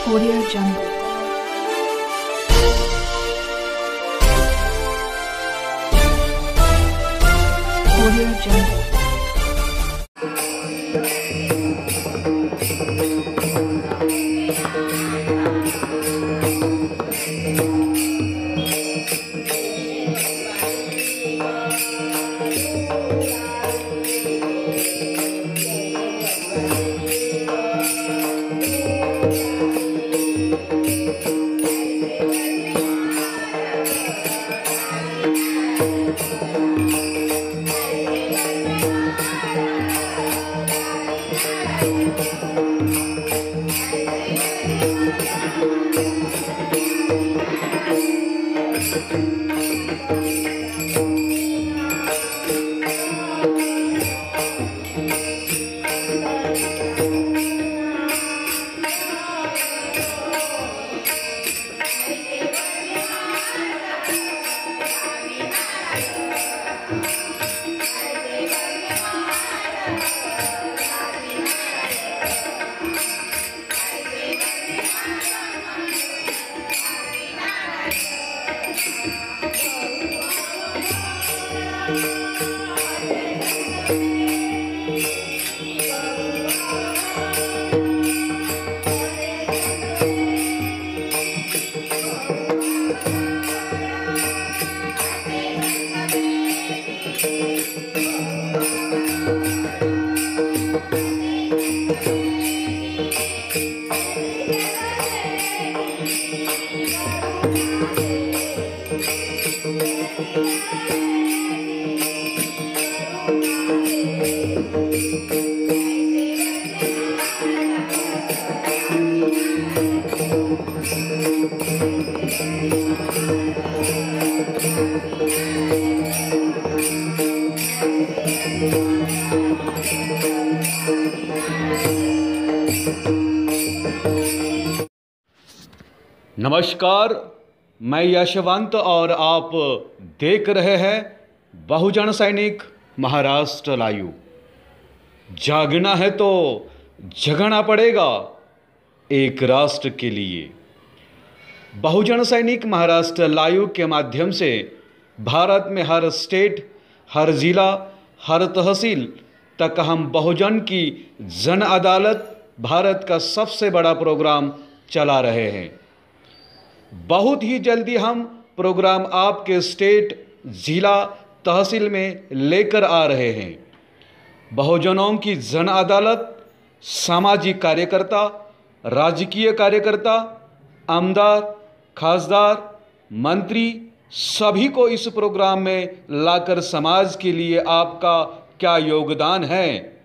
Audio Jungle. Audio Jungle. नमस्कार, मैं यशवंत और आप देख रहे हैं बहुजन सैनिक महाराष्ट्र लाइव। जागना है तो जगना पड़ेगा एक राष्ट्र के लिए। बहुजन सैनिक महाराष्ट्र लाइव के माध्यम से भारत में हर स्टेट, हर ज़िला, हर तहसील तक हम बहुजन की जन अदालत, भारत का सबसे बड़ा प्रोग्राम चला रहे हैं। बहुत ही जल्दी हम प्रोग्राम आपके स्टेट, ज़िला, तहसील में लेकर आ रहे हैं। बहुजनों की जन अदालत, सामाजिक कार्यकर्ता, राजकीय कार्यकर्ता, आमदार, खासदार, मंत्री सभी को इस प्रोग्राम में लाकर समाज के लिए आपका क्या योगदान है,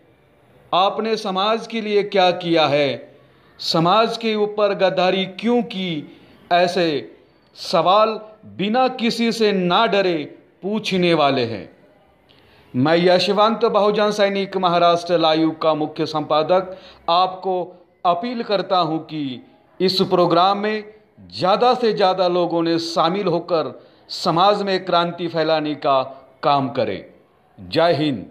आपने समाज के लिए क्या किया है, समाज के ऊपर गद्दारी क्यों की, ऐसे सवाल बिना किसी से ना डरे पूछने वाले हैं। मैं यशवंत बहुजन सैनिक महाराष्ट्र लाइव का मुख्य संपादक आपको अपील करता हूं कि इस प्रोग्राम में ज़्यादा से ज़्यादा लोगों ने शामिल होकर समाज में क्रांति फैलाने का काम करें। जय हिंद।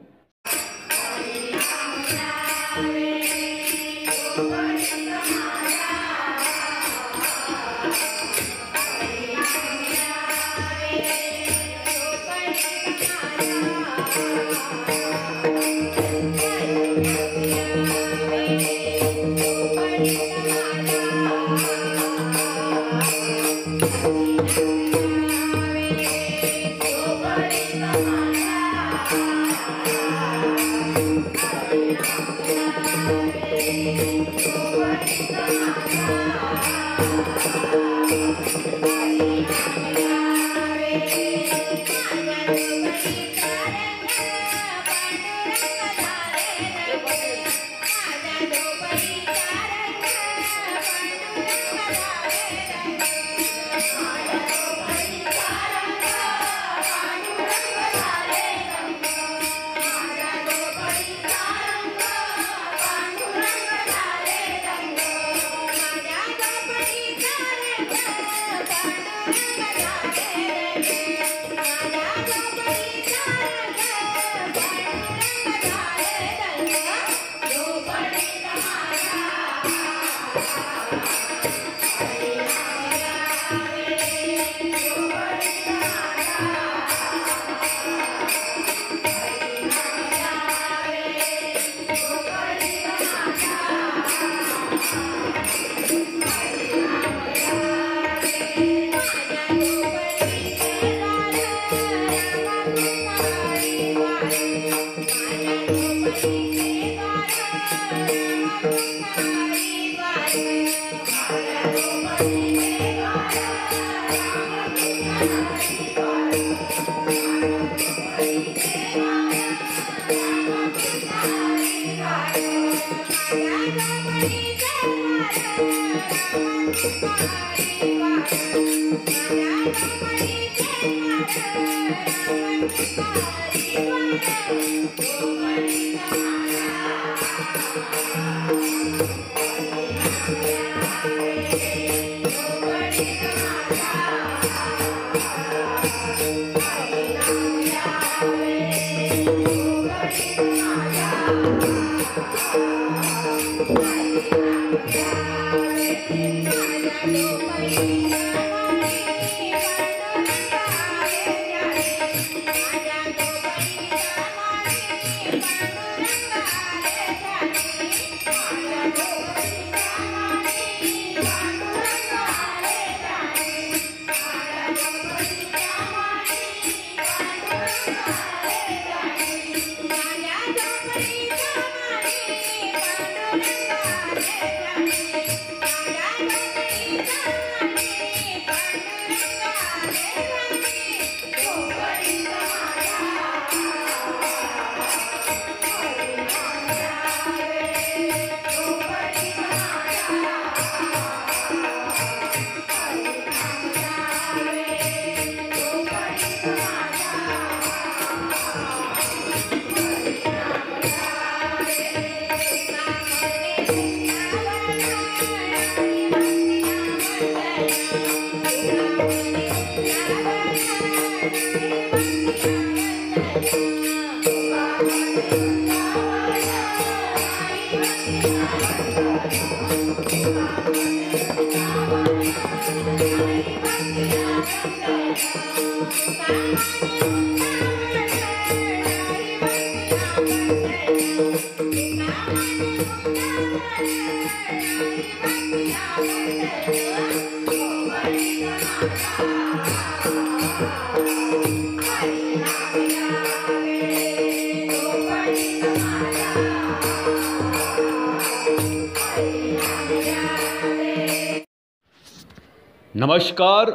नमस्कार,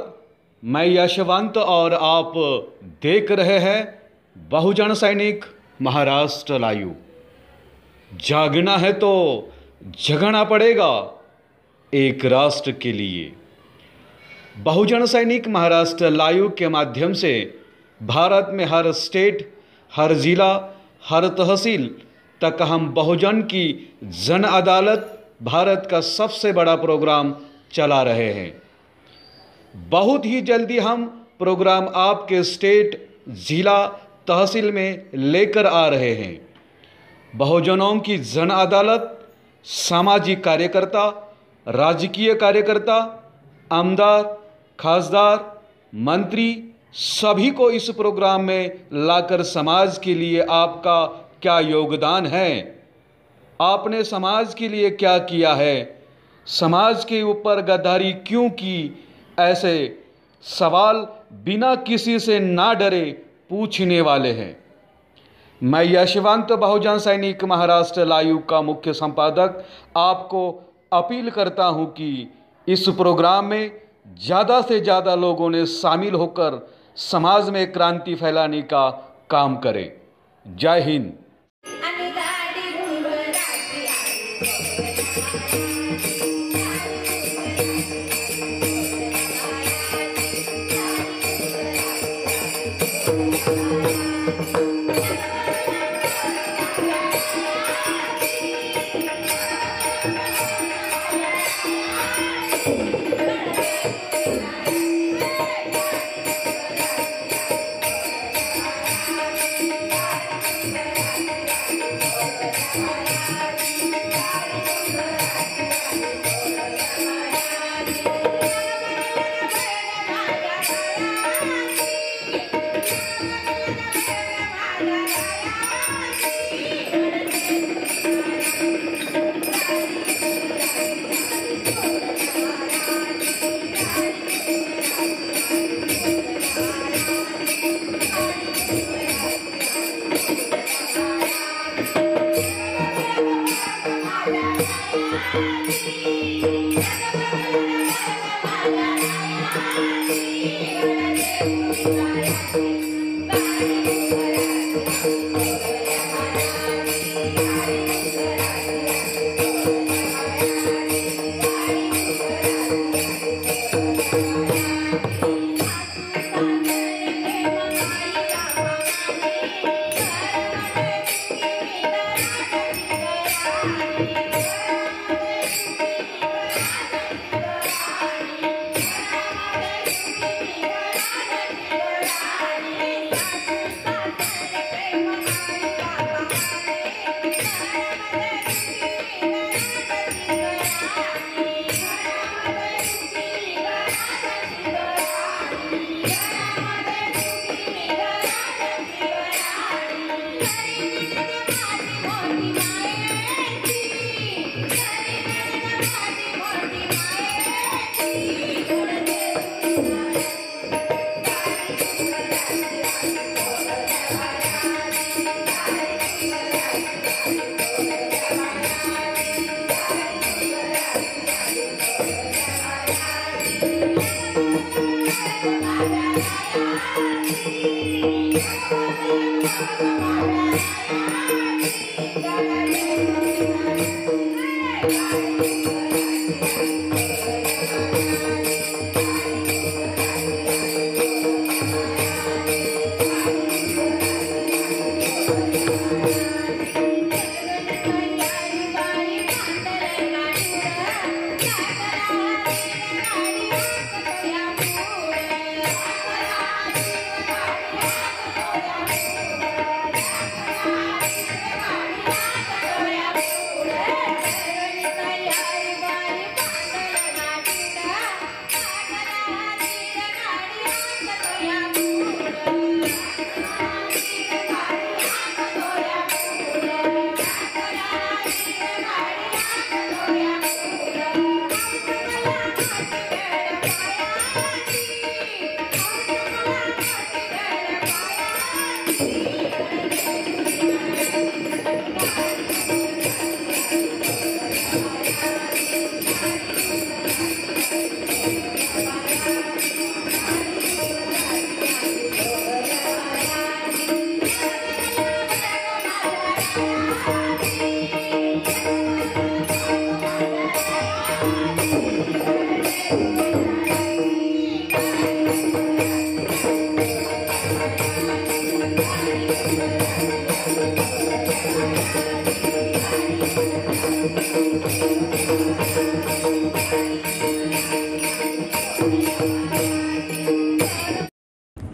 मैं यशवंत और आप देख रहे हैं बहुजन सैनिक महाराष्ट्र लाइव। जागना है तो जगना पड़ेगा एक राष्ट्र के लिए। बहुजन सैनिक महाराष्ट्र लाइव के माध्यम से भारत में हर स्टेट, हर ज़िला, हर तहसील तक हम बहुजन की जन अदालत भारत का सबसे बड़ा प्रोग्राम चला रहे हैं। बहुत ही जल्दी हम प्रोग्राम आपके स्टेट, ज़िला, तहसील में लेकर आ रहे हैं। बहुजनों की जन अदालत सामाजिक कार्यकर्ता, राजकीय कार्यकर्ता, आमदार, खासदार, मंत्री सभी को इस प्रोग्राम में लाकर समाज के लिए आपका क्या योगदान है, आपने समाज के लिए क्या किया है, समाज के ऊपर गद्दारी क्यों की, ऐसे सवाल बिना किसी से ना डरे पूछने वाले हैं। मैं यशवंत बहुजन सैनिक महाराष्ट्र लाइव का मुख्य संपादक आपको अपील करता हूं कि इस प्रोग्राम में ज़्यादा से ज़्यादा लोगों ने शामिल होकर समाज में क्रांति फैलाने का काम करें। जय हिंद।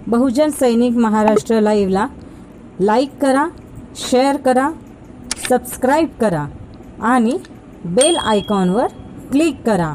बहुजन सैनिक महाराष्ट्र लाईव्हला लाईक करा, शेअर करा, सबस्क्राईब करा आणि बेल आयकॉनवर क्लिक करा.